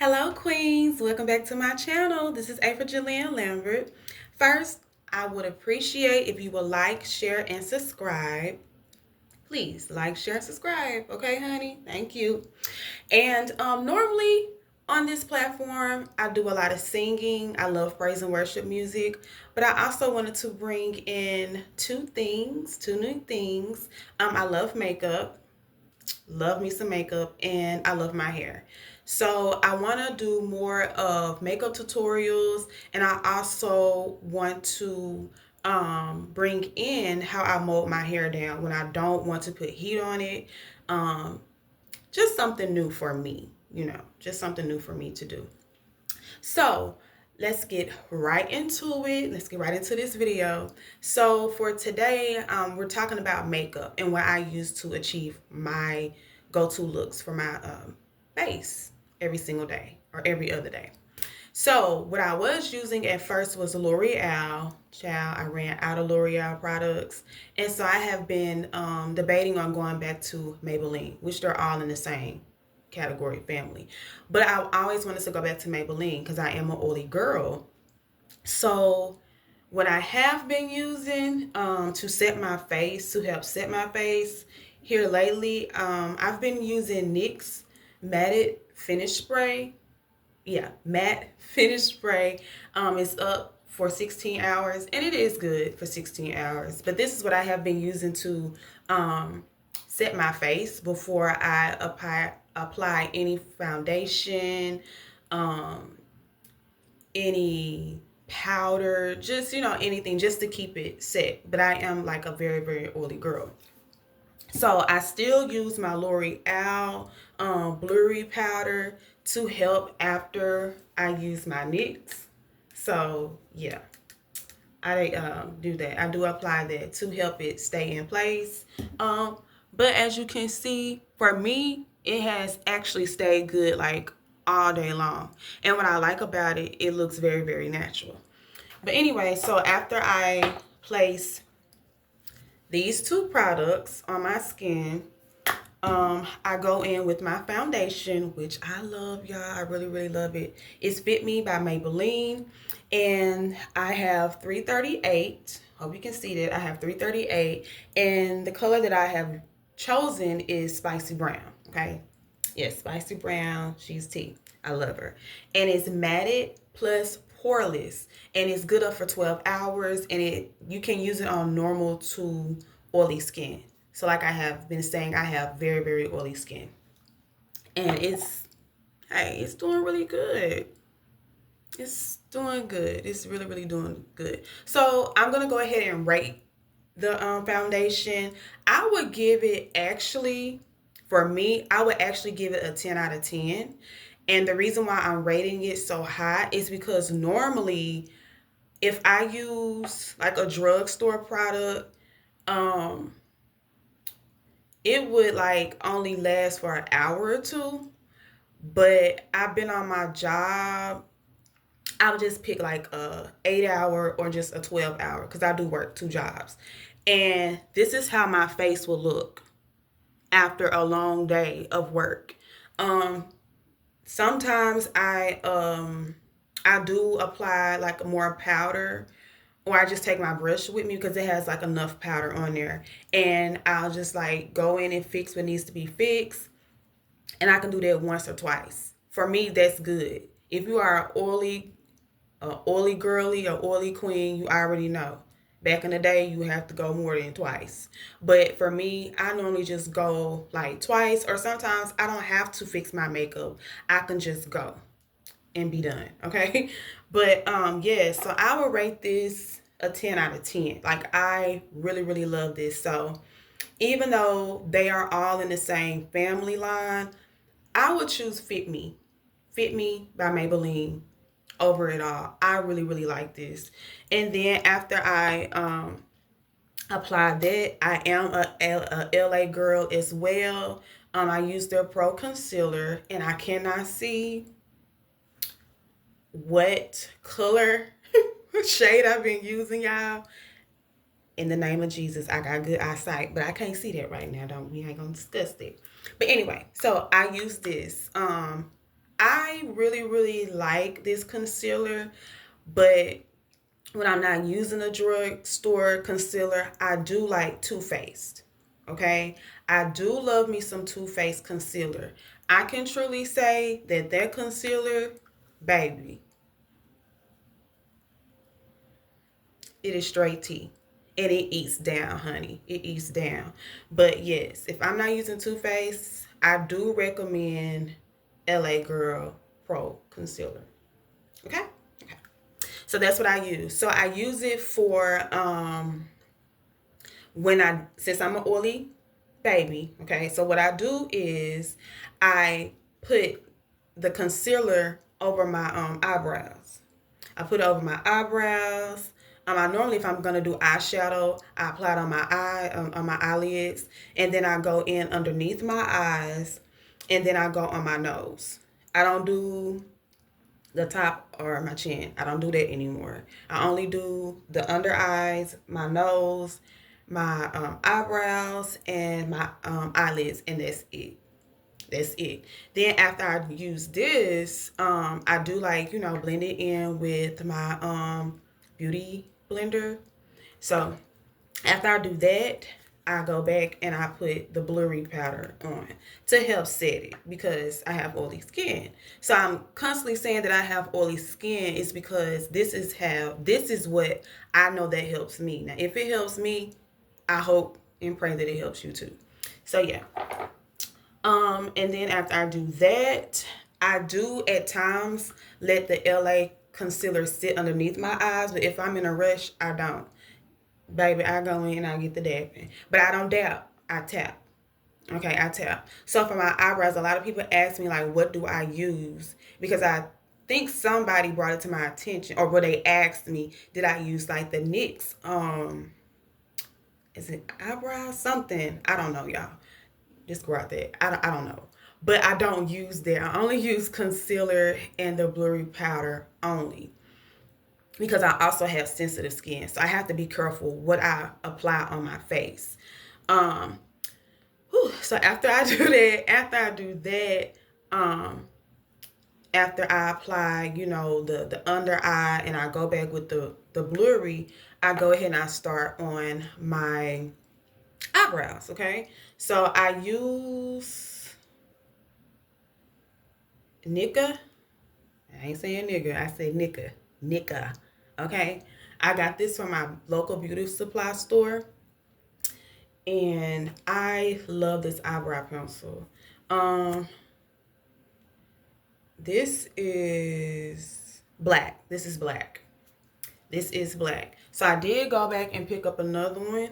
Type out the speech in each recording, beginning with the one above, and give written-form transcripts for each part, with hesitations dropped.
Hello, Queens. Welcome back to my channel. This is April Jillian Lambert. First, I would appreciate if you would like, share, and subscribe. Please like, share, and subscribe. Okay, honey? Thank you. And normally on this platform, I do a lot of singing. I love praise and worship music, but I also wanted to bring in two new things. I love makeup, love me some makeup, and I love my hair. So I want to do more of makeup tutorials, and I also want to bring in how I mold my hair down when I don't want to put heat on it. Um, just something new for me, just something new for me to do. So let's get right into it. Let's get right into this video. So for today, we're talking about makeup and what I use to achieve my go-to looks for my face every single day or every other day. So what I was using at first was L'Oreal. Child, I ran out of L'Oreal products. And so I have been debating on going back to Maybelline, which they're all in the same category family. But I always wanted to go back to Maybelline because I am an oily girl. So what I have been using to set my face, to help set my face here lately, I've been using NYX Matted Finish Spray. Yeah, matte finish spray. It's up for 16 hours, and it is good for 16 hours. But this is what I have been using to set my face before I apply any foundation, um, any powder, just anything, just to keep it set. But I am like a very very oily girl. So I still use my L'Oreal blurry powder to help after I use my NYX. So yeah, I do that. I do apply that to help it stay in place. Um, but as you can see, for me, it has actually stayed good like all day long. And what I like about it, it looks very, very natural. But anyway, so after I place these two products on my skin, I go in with my foundation, which I love, y'all. I really, really love it. It's Fit Me by Maybelline, and I have 338. Hope you can see that. I have 338, and the color that I have chosen is Spicy Brown, okay? Yes, Spicy Brown. She's tea. I love her. And it's matted plus poreless, and it's good up for 12 hours, and you can use it on normal to oily skin. So like I have been saying, I have very, very oily skin. And it's doing really good. It's doing good. It's really, really doing good. So I'm going to go ahead and rate the foundation. I would give it actually, for me, I would actually give it a 10 out of 10. And the reason why I'm rating it so high is because normally if I use like a drugstore product, um, it would like only last for an hour or two. But I've been on my job. I would just pick like a 8 hour or just a 12 hour because I do work two jobs. And this is how my face will look after a long day of work. Um, Sometimes I do apply like more powder, or I just take my brush with me because it has like enough powder on there, and I'll just like go in and fix what needs to be fixed, and I can do that once or twice. For me, that's good. If you are oily girly or oily queen, you already know. Back in the day, you have to go more than twice. But for me, I normally just go like twice, or sometimes I don't have to fix my makeup. I can just go and be done. Okay. But yeah, so I would rate this a 10 out of 10. Like I really, really love this. So even though they are all in the same family line, I would choose Fit Me. Fit Me by Maybelline over it all. I really, really like this. And then after I apply that, I am a LA girl as well. I use their Pro Concealer, and I cannot see what color shade I've been using, y'all. In the name of Jesus, I got good eyesight, but I can't see that right now. Don't We ain't gonna discuss that. But anyway, so I use this. I really, really like this concealer, but when I'm not using a drugstore concealer, I do like Too Faced. Okay, I do love me some Too Faced concealer. I can truly say that that concealer, baby, it is straight tea. And it eats down, honey. It eats down. But yes, if I'm not using Too Faced, I do recommend LA Girl Pro Concealer. Okay? Okay. So that's what I use. So I use it for when I since I'm an oily baby, okay? So what I do is I put the concealer over my eyebrows. I put it over my eyebrows. I normally, if I'm gonna do eyeshadow, I apply it on my on my eyelids, and then I go in underneath my eyes, and then I go on my nose. I don't do the top or my chin. I don't do that anymore. I only do the under eyes, my nose, my eyebrows, and my eyelids, and that's it. That's it. Then after I use this, I do like, blend it in with my beauty blender. So after I do that, I go back and I put the blurry powder on to help set it because I have oily skin. So I'm constantly saying that I have oily skin is because this is what I know that helps me. Now, if it helps me, I hope and pray that it helps you too. So yeah. And then after I do that, I do at times let the LA concealer sit underneath my eyes, but if I'm in a rush, I don't. Baby, I go in and I get the dapping. But I don't dab. I tap. Okay, I tap. So for my eyebrows, a lot of people ask me like, what do I use? Because I think somebody brought it to my attention, or where they asked me, did I use like the NYX is it eyebrows? Something. I don't know, y'all. Just go out there. I don't know. But I don't use that. I only use concealer and the blurry powder only because I also have sensitive skin. So I have to be careful what I apply on my face. Um, so um, after I apply, the under eye and I go back with the blurry, I go ahead and I start on my eyebrows, okay? So I use Nicka. I ain't saying nigga, I say Nicka. Nicka. Okay? I got this from my local beauty supply store. And I love this eyebrow pencil. Um, this is black. This is black. This is black. So I did go back and pick up another one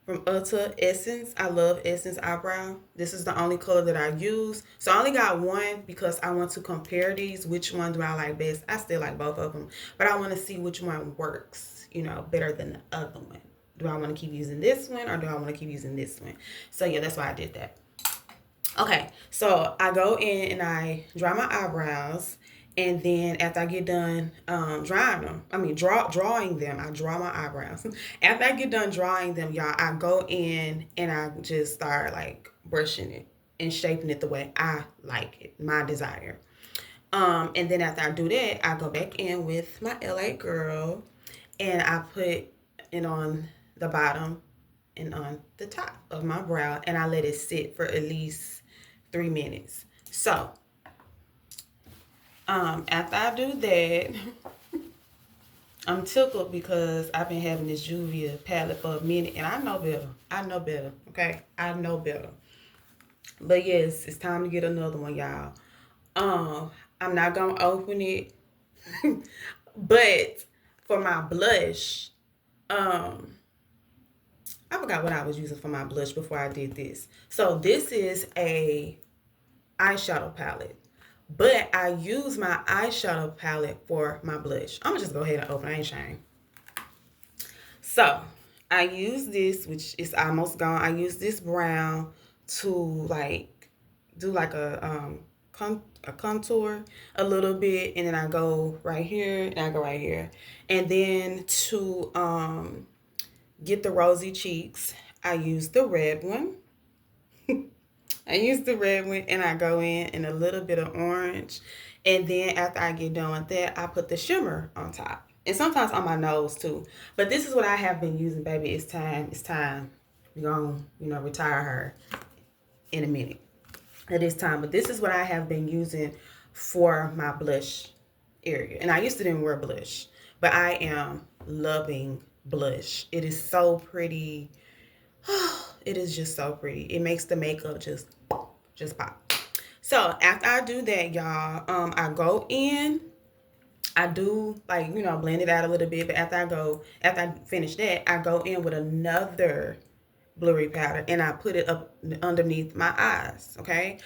from Ulta Essence. I love Essence eyebrow. This is the only color that I use. So I only got one because I want to compare these. Which one do I like best? I still like both of them. But I want to see which one works, better than the other one. Do I want to keep using this one or do I want to keep using this one? So yeah, that's why I did that. Okay, so I go in and I dry my eyebrows, and then after I get done drying them, drawing them, I draw my eyebrows. After I get done drawing them, y'all, I go in and I just start like brushing it and shaping it the way I like it, my desire. And then after I do that, I go back in with my LA Girl, and I put it on the bottom and on the top of my brow, and I let it sit for at least 3 minutes. So after I do that, I'm tickled because I've been having this Juvia palette for a minute, and I know better. I know better. Okay, I know better. But yes, it's time to get another one, y'all. I'm not gonna open it, but for my blush, I forgot what I was using for my blush before I did this. So this is a eyeshadow palette. But I use my eyeshadow palette for my blush. I'm gonna just go ahead and open it. I ain't ashamed. So I use this, which is almost gone. I use this brown to like do like a contour a little bit, and then I go right here and I go right here. And then to get the rosy cheeks, I use the red one. I use the red one and I go in a little bit of orange. And then after I get done with that, I put the shimmer on top. And sometimes on my nose too. But this is what I have been using, baby. It's time. It's time. We're going to, retire her in a minute. It is time. But this is what I have been using for my blush area. And I used to didn't wear blush. But I am loving blush. It is so pretty. It is just so pretty. It makes the makeup just pop. So after I do that, y'all, I go in. I do like blend it out a little bit. But after I finish that, I go in with another blurry powder and I put it up underneath my eyes. Okay,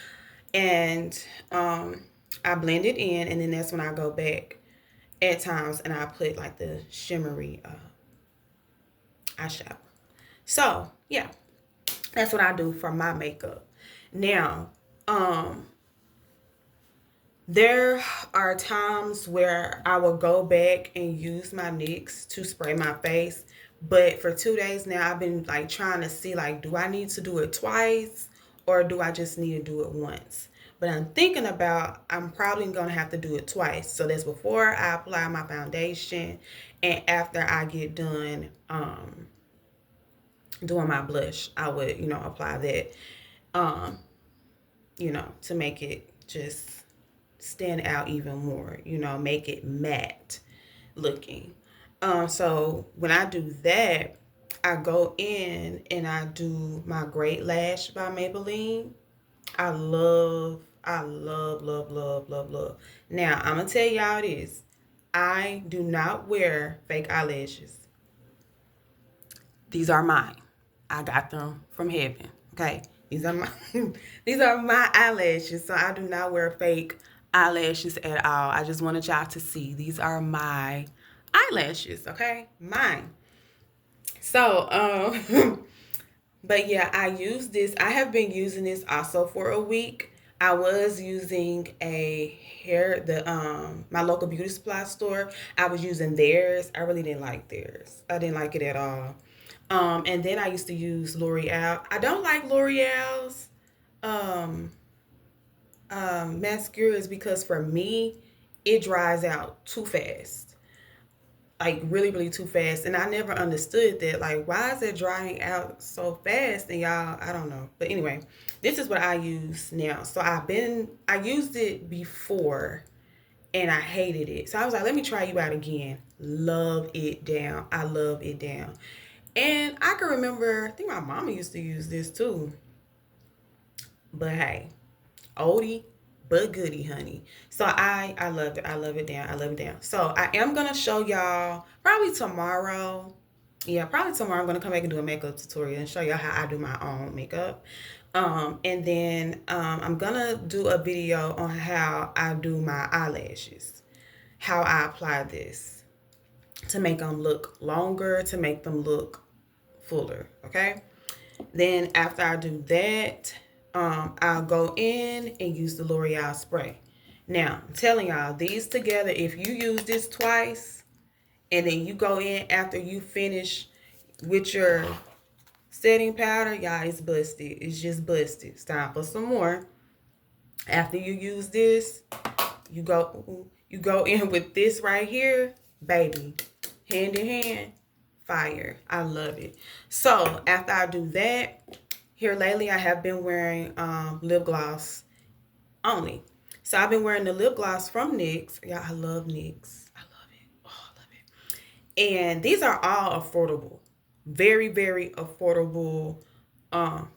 and I blend it in, and then that's when I go back at times and I put like the shimmery eyeshadow. So yeah, that's what I do for my makeup. Now, there are times where I will go back and use my NYX to spray my face. But for 2 days now, I've been like trying to see like, do I need to do it twice or do I just need to do it once? But I'm thinking about I'm probably going to have to do it twice. So that's before I apply my foundation and after I get done doing my blush, I would, apply that, to make it just stand out even more, make it matte looking. So when I do that, I go in and I do my Great Lash by Maybelline. I love, love, love, love, love. Now, I'm going to tell y'all this. I do not wear fake eyelashes. These are mine. I got them from heaven. Okay. These are my these are my eyelashes. So I do not wear fake eyelashes at all. I just wanted y'all to see. These are my eyelashes, okay? Mine. So, but yeah, I use this. I have been using this also for a week. I was using my local beauty supply store. I was using theirs. I really didn't like theirs. I didn't like it at all. And then I used to use L'Oreal. I don't like L'Oreal's mascaras because for me, it dries out too fast. Like really, really too fast. And I never understood that. Like, why is it drying out so fast? And y'all, I don't know. But anyway, this is what I use now. So I used it before and I hated it. So I was like, let me try you out again. Love it down. I love it down. And I can remember, I think my mama used to use this too. But hey, oldie but goodie, honey. So I love it. I love it down. I love it down. So I am going to show y'all probably tomorrow. Yeah, probably tomorrow I'm going to come back and do a makeup tutorial and show y'all how I do my own makeup. And then I'm going to do a video on how I do my eyelashes. How I apply this to make them look longer, to make them look fuller, okay? Then after I do that, I'll go in and use the L'Oreal spray. Now, I'm telling y'all, these together, if you use this twice, and then you go in after you finish with your setting powder, y'all, it's busted. It's just busted. It's time for some more. After you use this, you go in with this right here, baby, hand in hand, fire. I love it. So after I do that, here lately I have been wearing lip gloss only. So I've been wearing the lip gloss from NYX. Yeah, I love NYX. I love it. Oh, I love it. And these are all affordable. Very, very affordable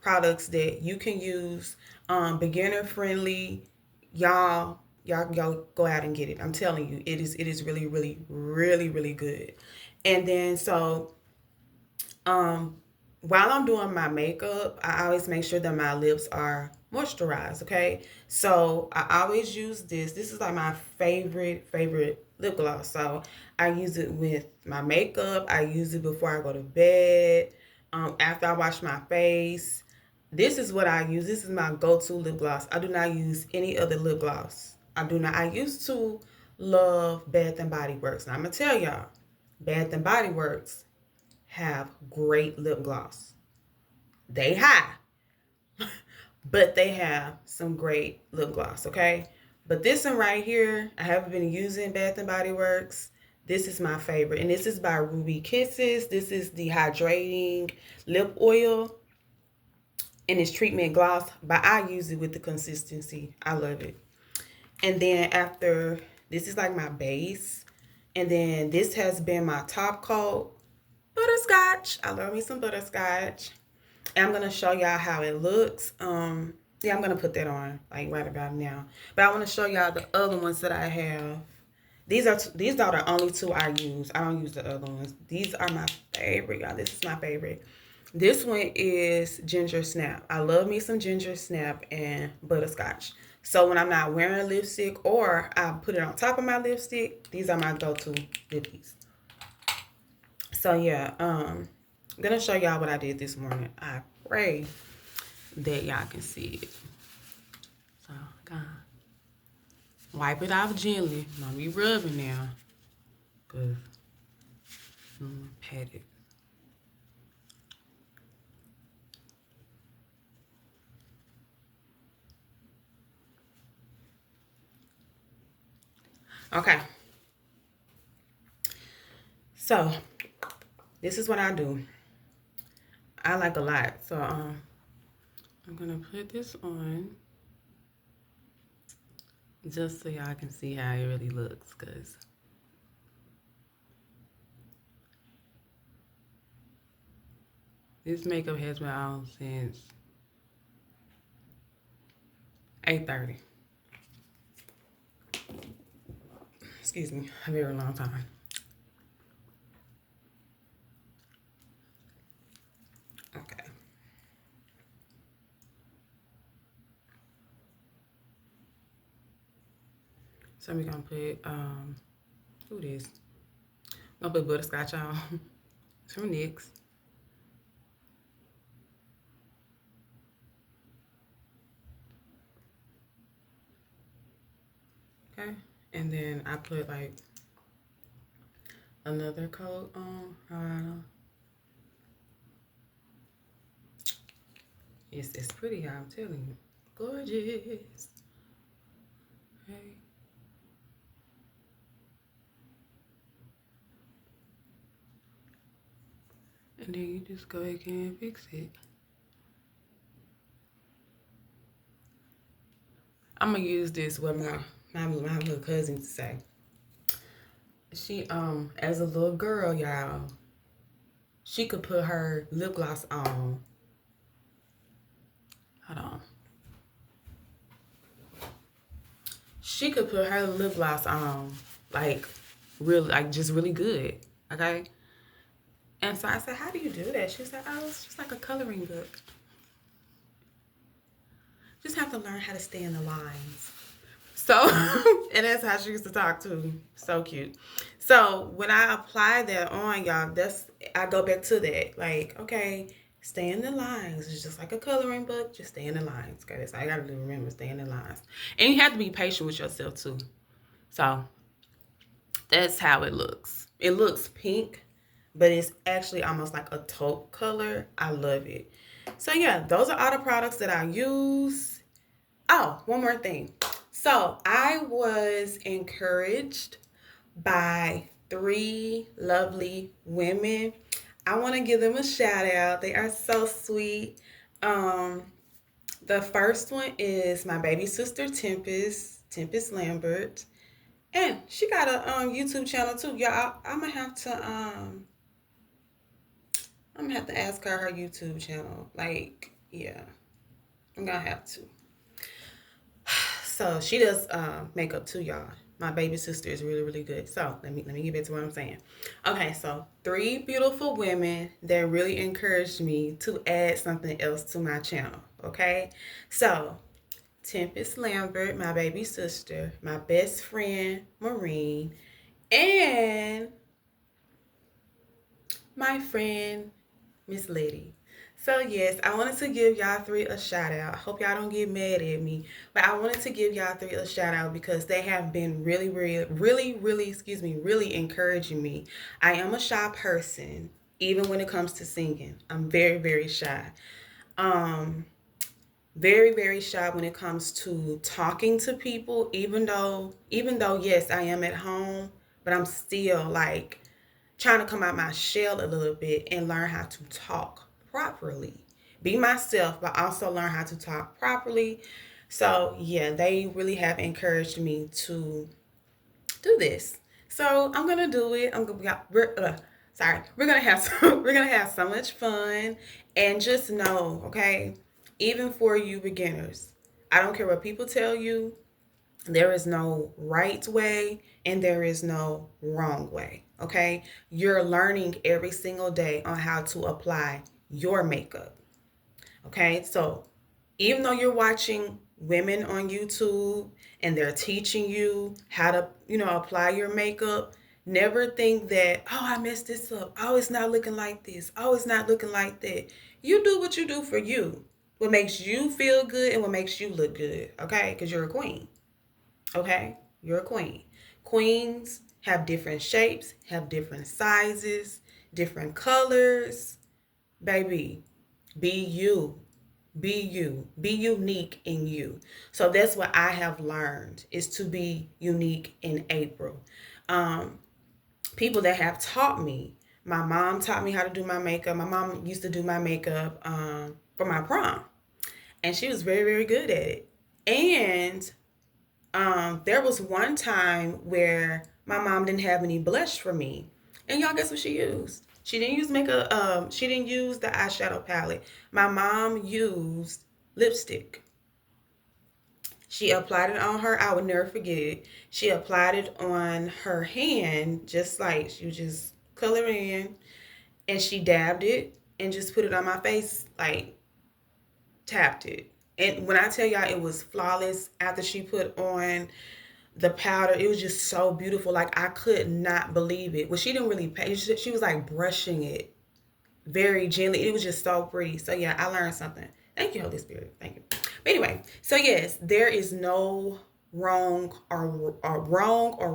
products that you can use. Beginner friendly. Y'all go out and get it. I'm telling you, it is really, really, really, really good. And then so while I'm doing my makeup, I always make sure that my lips are moisturized, okay? So I always use this. This is like my favorite lip gloss. So I use it with my makeup. I use it before I go to bed. After I wash my face. This is what I use. This is my go-to lip gloss. I do not use any other lip gloss. I do not. I used to love Bath and Body Works. Now I'm going to tell y'all, Bath and Body Works have great lip gloss. They high. but they have some great lip gloss, okay? But this one right here, I haven't been using Bath and Body Works. This is my favorite, and this is by Ruby Kisses. This is the hydrating lip oil, and it's treatment gloss, but I use it with the consistency. I love it. And then after, this is like my base, and then this has been my top coat, butterscotch. I love me some butterscotch. And I'm gonna show y'all how it looks. Yeah, I'm gonna put that on like right about now. But I want to show y'all the other ones that I have. These are the only two I use. I don't use the other ones. These are my favorite, y'all. This is my favorite. This one is Ginger Snap. I love me some Ginger Snap and butterscotch. So when I'm not wearing lipstick or I put it on top of my lipstick, these are my go-to lippies. So yeah, I'm gonna show y'all what I did this morning. I pray that y'all can see it. So God, wipe it off gently. Don't be rubbing now, cause pat it. Okay. So this is what I do. I like a lot. So I'm gonna put this on just so y'all can see how it really looks, cause this makeup has been on since 8:30. Excuse me, a very long time. Okay. So we're gonna put who this? I'm gonna put butterscotch on. It's from NYX. Okay. And then I put like another coat on. It's pretty, I'm telling you. Gorgeous. Okay. And then you just go ahead and fix it. I'm gonna use this with my little cousin to say. She as a little girl, y'all, she could put her lip gloss on. Hold on. She could put her lip gloss on like really, like just really good. Okay. And so I said, "How do you do that?" She said, "Oh, it's just like a coloring book. Just have to learn how to stay in the lines." So, and that's how she used to talk too. So cute. So when I apply that on, y'all, I go back to that. Like, okay, stay in the lines. It's just like a coloring book. Just stay in the lines. Okay, that's all I gotta do. Remember, stay in the lines. And you have to be patient with yourself too. So that's how it looks. It looks pink, but it's actually almost like a taupe color. I love it. So yeah, those are all the products that I use. Oh, one more thing. So I was encouraged by three lovely women. I want to give them a shout out. They are so sweet. Um, the first one is my baby sister Tempest Lambert, and she got a YouTube channel too. Y'all, I'm gonna have to ask her YouTube channel. Like, yeah, I'm gonna have to. So she does makeup too, y'all. My baby sister is really, really good. So let me get back to what I'm saying. Okay, so three beautiful women that really encouraged me to add something else to my channel. Okay, so Tempest Lambert, my baby sister, my best friend Maureen, and my friend Miss Letty. So yes, I wanted to give y'all three a shout out. I hope y'all don't get mad at me, but I wanted to give y'all three a shout out because they have been really, really, really, really, really encouraging me. I am a shy person, even when it comes to singing. I'm very, very shy. Um, Very, very shy when it comes to talking to people, even though yes, I am at home, but I'm still like trying to come out my shell a little bit and learn how to talk properly. Be myself, but also learn how to talk properly. So, yeah, they really have encouraged me to do this. So, I'm going to do it. We're going to have we're going to have so much fun, and just know, okay? Even for you beginners, I don't care what people tell you. There is no right way and there is no wrong way. Okay. You're learning every single day on how to apply your makeup. Okay. So even though you're watching women on YouTube and they're teaching you how to, apply your makeup, never think that, oh, I messed this up. Oh, it's not looking like this. Oh, it's not looking like that. You do what you do for you. What makes you feel good and what makes you look good. Okay. Because you're a queen. Okay? You're a queen. Queens have different shapes, have different sizes, different colors. Baby, be you. Be you. Be unique in you. So that's what I have learned is to be unique in April. Um, People that have taught me. My mom taught me how to do my makeup. My mom used to do my makeup for my prom, and she was very, very good at it. And there was one time where my mom didn't have any blush for me, and y'all guess what she used? She didn't use makeup. She didn't use the eyeshadow palette. My mom used lipstick. She applied it on her. I would never forget it. She applied it on her hand, just like she would just color it in, and she dabbed it and just put it on my face, like tapped it. And when I tell y'all it was flawless after she put on the powder, it was just so beautiful. Like I could not believe it. Well, she didn't really pay. She was like brushing it very gently. It was just so pretty. So yeah, I learned something. Thank you, Holy Spirit. Thank you. But anyway, so yes, there is no wrong or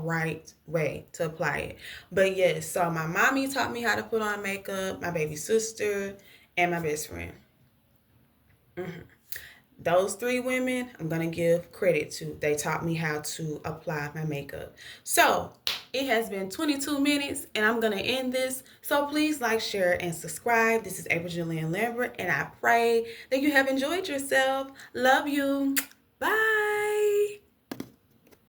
right way to apply it. But yes, so my mommy taught me how to put on makeup, my baby sister, and my best friend. Mm-hmm. Those three women, I'm going to give credit to. They taught me how to apply my makeup. So it has been 22 minutes and I'm going to end this. So please like, share, and subscribe. This is April Julian Lambert, and I pray that you have enjoyed yourself. Love you. Bye.